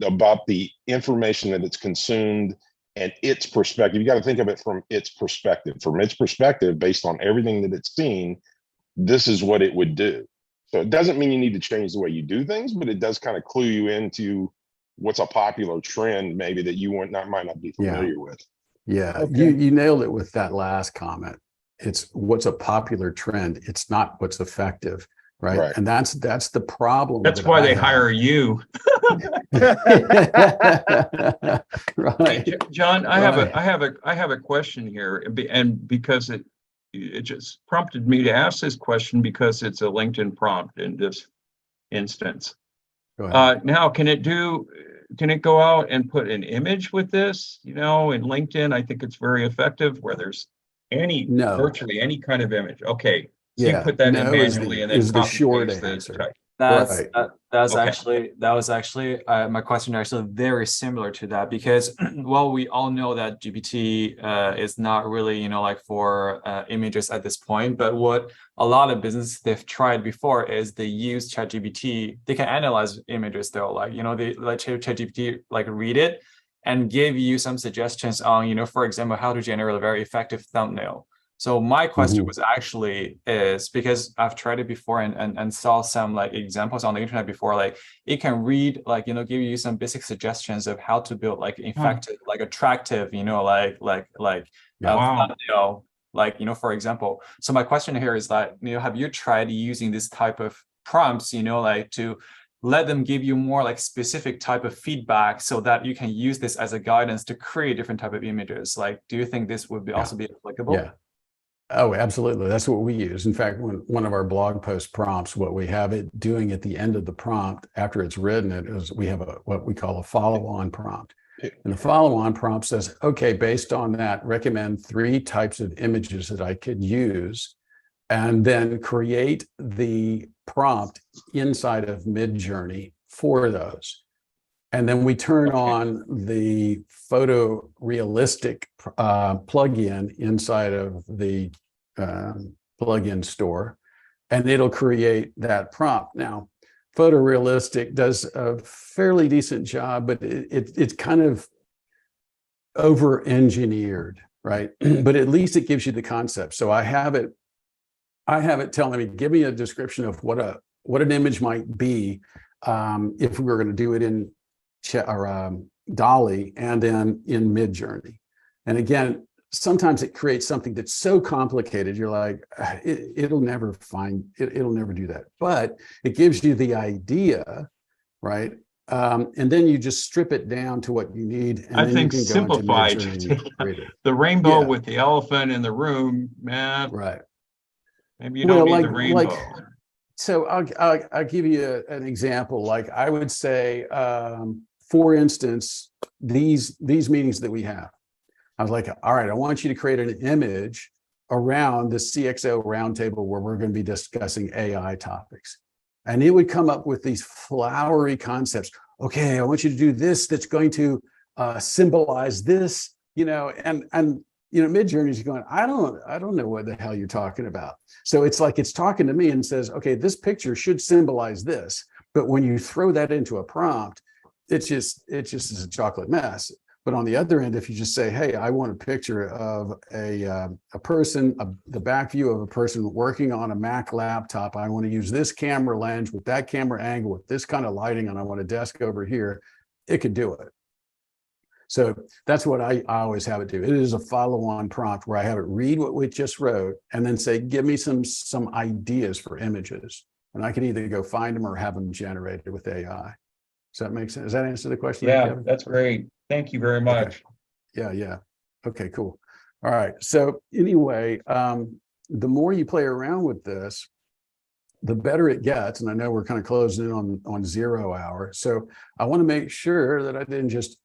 about the information that it's consumed and its perspective. You got to think of it from its perspective. From its perspective, based on everything that it's seen, this is what it would do. So it doesn't mean you need to change the way you do things, but it does kind of clue you into what's a popular trend maybe that you might not be familiar with. Yeah, Okay. you nailed it with that last comment. It's what's a popular trend. It's not what's effective, right? And that's the problem. That's why they hire you. Right. Hey, John, I have a question here, and because it just prompted me to ask this question because it's a LinkedIn prompt in this instance. Now, can it go out and put an image with this? You know, in LinkedIn, I think it's very effective where there's virtually any kind of image. Okay. So you put that in manually and then is the short paste answer. the type. That was actually my question actually very similar to that, because well, we all know that GPT is not really, you know, like for images at this point, but what a lot of businesses they've tried before is they use ChatGPT. They can analyze images though, like, you know, they let ChatGPT like read it and give you some suggestions on, you know, for example, how to generate a very effective thumbnail. So my question was actually is because I've tried it before and saw some like examples on the internet before, like it can read, like, you know, give you some basic suggestions of how to build like effective, like attractive, you know, thumbnail, like, you know, for example. So my question here is that, you know, have you tried using this type of prompts, you know, like to let them give you more like specific type of feedback so that you can use this as a guidance to create different type of images? Like, do you think this would be also be applicable? Yeah. Oh, absolutely. That's what we use. In fact, when one of our blog post prompts, what we have it doing at the end of the prompt after it's written it is we have what we call a follow-on prompt. And the follow-on prompt says, okay, based on that, recommend 3 types of images that I could use, and then create the prompt inside of Midjourney for those. And then we turn on the photorealistic plugin inside of the plugin store, and it'll create that prompt. Now, photorealistic does a fairly decent job, but it's kind of over-engineered, right? But at least it gives you the concept. So I have it telling me, give me a description of what an image might be if we were going to do it in Dolly and then in Midjourney. And again, sometimes it creates something that's so complicated, you're like, it'll never do that. But it gives you the idea, right? And then you just strip it down to what you need. And I then think you can simplified. go into Midjourney and create it. The rainbow with the elephant in the room, man. Right. Maybe you don't need the rainbow. So I'll give you an example. Like I would say, for instance, these meetings that we have, I was like, all right, I want you to create an image around the CXO roundtable where we're going to be discussing AI topics. And it would come up with these flowery concepts. Okay, I want you to do this that's going to symbolize this, you know, and you know, Midjourney's going, I don't know what the hell you're talking about. So it's like it's talking to me and says, okay, this picture should symbolize this. But when you throw that into a prompt, it just is a chocolate mess. But on the other end, if you just say, hey, I want a picture of a person, the back view of a person working on a Mac laptop. I want to use this camera lens with that camera angle with this kind of lighting, and I want a desk over here. It could do it. So that's what I always have it do. It is a follow-on prompt where I have it read what we just wrote and then say, give me some ideas for images. And I can either go find them or have them generated with AI. Does that make sense? Does that answer the question? Yeah, Kevin? that's great. Thank you very much. Okay. Yeah. Okay, cool. All right. So anyway, the more you play around with this, the better it gets. And I know we're kind of closing in on 0 hour. So I want to make sure that I didn't just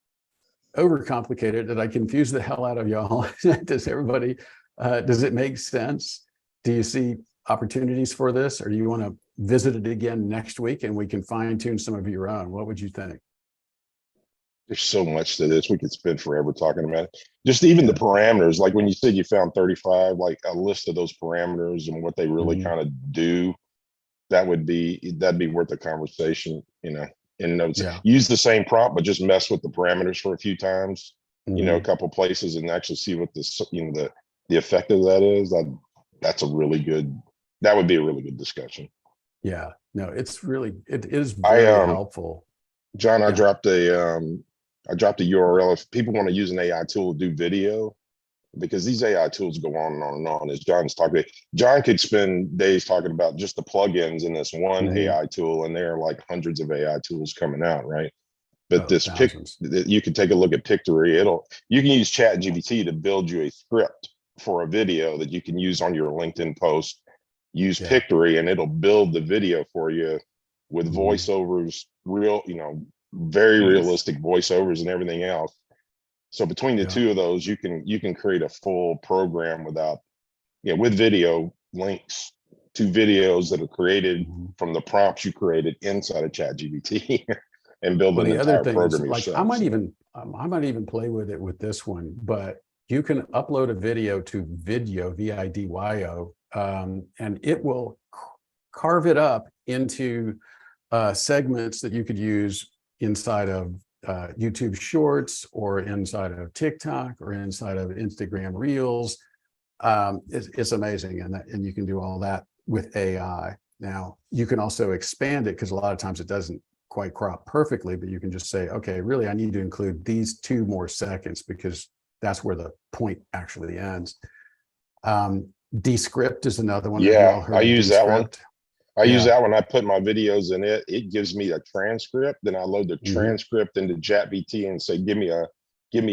overcomplicated? Did I confuse the hell out of y'all? Does everybody, does it make sense? Do you see opportunities for this, or do you want to visit it again next week and we can fine tune some of your own? What would you think? There's so much to this. We could spend forever talking about it. Just even the parameters, like when you said you found 35, like a list of those parameters and what they really kind of do, that'd be worth a conversation, you know. And notes, use the same prompt, but just mess with the parameters for a few times, you know, a couple places, and actually see what this, you know, the effect of that is. That would be a really good discussion. Yeah, no, it is very helpful. John, I dropped a URL if people want to use an AI tool to do video, because these AI tools go on and on and on. As John's talking, John could spend days talking about just the plugins in this one AI tool, and there are like hundreds of AI tools coming out, right? But you can take a look at Pictory. You can use ChatGPT to build you a script for a video that you can use on your LinkedIn post. Use Pictory, and it'll build the video for you with voiceovers, real, you know, very realistic voiceovers and everything else. So between the two of those, you can create a full program with video links to videos that are created from the prompts you created inside of ChatGPT and build an entire program yourself. I might even play with it with this one, but you can upload a video to Vidyo, VIDYO, and it will carve it up into segments that you could use inside of YouTube Shorts, or inside of TikTok, or inside of Instagram Reels. It's amazing, and you can do all that with AI. Now, you can also expand it, because a lot of times it doesn't quite crop perfectly, but you can just say, okay, really, I need to include these 2 more seconds, because that's where the point actually ends. Descript is another one. Yeah, I use that one. I use that when I put my videos in it. It gives me a transcript. Then I load the transcript into ChatGPT and say, give me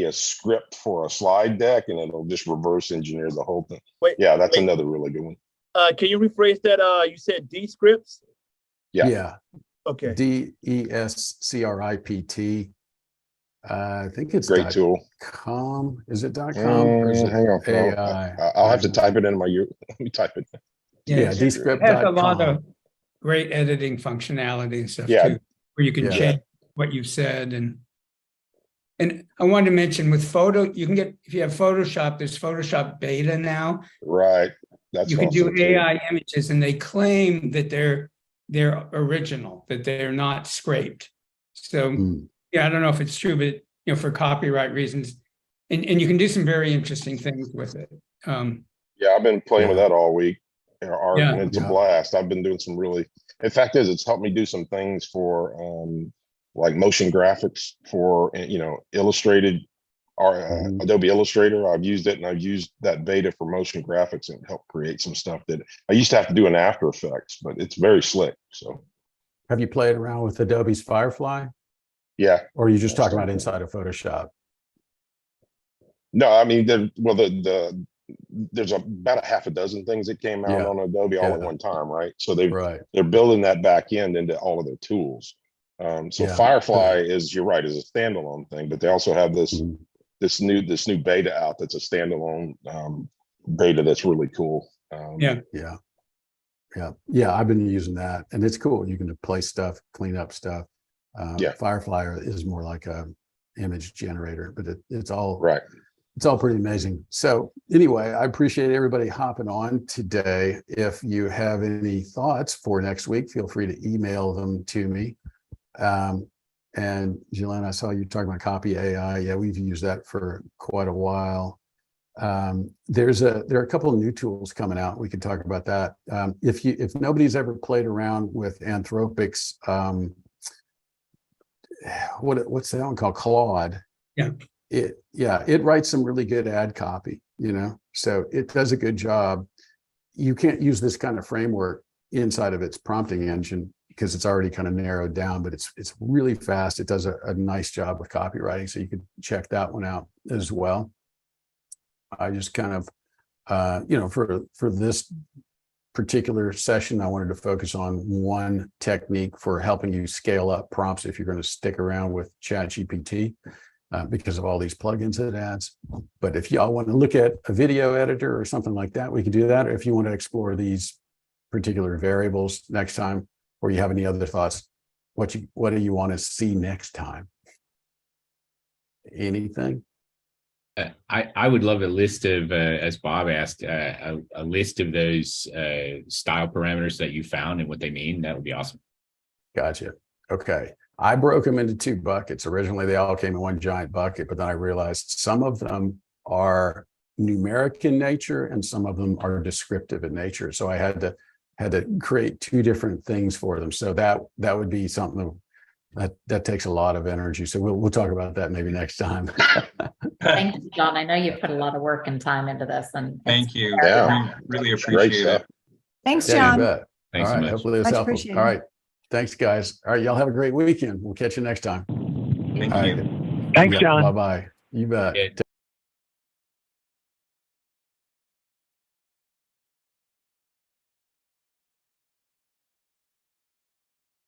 a script for a slide deck, and it'll just reverse engineer the whole thing. That's another really good one. Can you rephrase that? You said Descripts? Yeah. Okay. DESCRIPT. I think it's great tool. .com. Is it .com or is it hang on, AI? I'll have to type it in my. Let me type it. Descript has a lot of great editing functionality and stuff too, where you can change what you've said. And I wanted to mention with you can get, if you have Photoshop, there's Photoshop beta now. Right. That's you can do AI images, and they claim that they're original, that they're not scraped. So I don't know if it's true, but for copyright reasons, and you can do some very interesting things with it. I've been playing with that all week. And it's a blast. I've been doing some really, in fact, it's helped me do some things for like motion graphics for, illustrated or Adobe Illustrator. I've used it, and I've used that beta for motion graphics, and helped create some stuff that I used to have to do in After Effects, but it's very slick. So have you played around with Adobe's Firefly? Yeah. Or are you just talking about inside of Photoshop? No, I mean, there's about a half a dozen things that came out on Adobe all at one time, right? So they're building that back end into all of their tools. So Firefly is, you're right, is a standalone thing, but they also have this new beta out that's a standalone beta that's really cool. I've been using that, and it's cool. You can play stuff, clean up stuff. Firefly is more like a image generator, but it's all it's all pretty amazing. So anyway, I appreciate everybody hopping on today. If you have any thoughts for next week, feel free to email them to me. And Jillian, I saw you talking about Copy AI. Yeah, we've used that for quite a while. There are a couple of new tools coming out. We can talk about that. If nobody's ever played around with Anthropic's what's that one called, Claude? It writes some really good ad copy, so it does a good job. You can't use this kind of framework inside of its prompting engine because it's already kind of narrowed down, but it's really fast. It does a nice job with copywriting, so you could check that one out as well. I just kind of for this particular session, I wanted to focus on one technique for helping you scale up prompts if you're going to stick around with ChatGPT. because of all these plugins it adds. But if y'all want to look at a video editor or something like that, we can do that. Or if you want to explore these particular variables next time, or you have any other thoughts, what do you want to see next time? Anything? I would love a list of, as Bob asked, a list of those style parameters that you found and what they mean. That would be awesome. Gotcha. Okay. I broke them into 2 buckets. Originally, they all came in one giant bucket, but then I realized some of them are numeric in nature and some of them are descriptive in nature. So I had to create 2 different things for them. So that would be something that takes a lot of energy. So we'll talk about that maybe next time. Thank you, John. I know you put a lot of work and time into this, and thank you. Yeah. We really appreciate it. Thanks, Yeah, John. you bet. Thanks all so right. much. Hopefully it's Much helpful. appreciated. All right. Thanks, guys. All right. Y'all have a great weekend. We'll catch you next time. Thank All you. right. Thanks, John. Bye-bye. You bet. Yeah.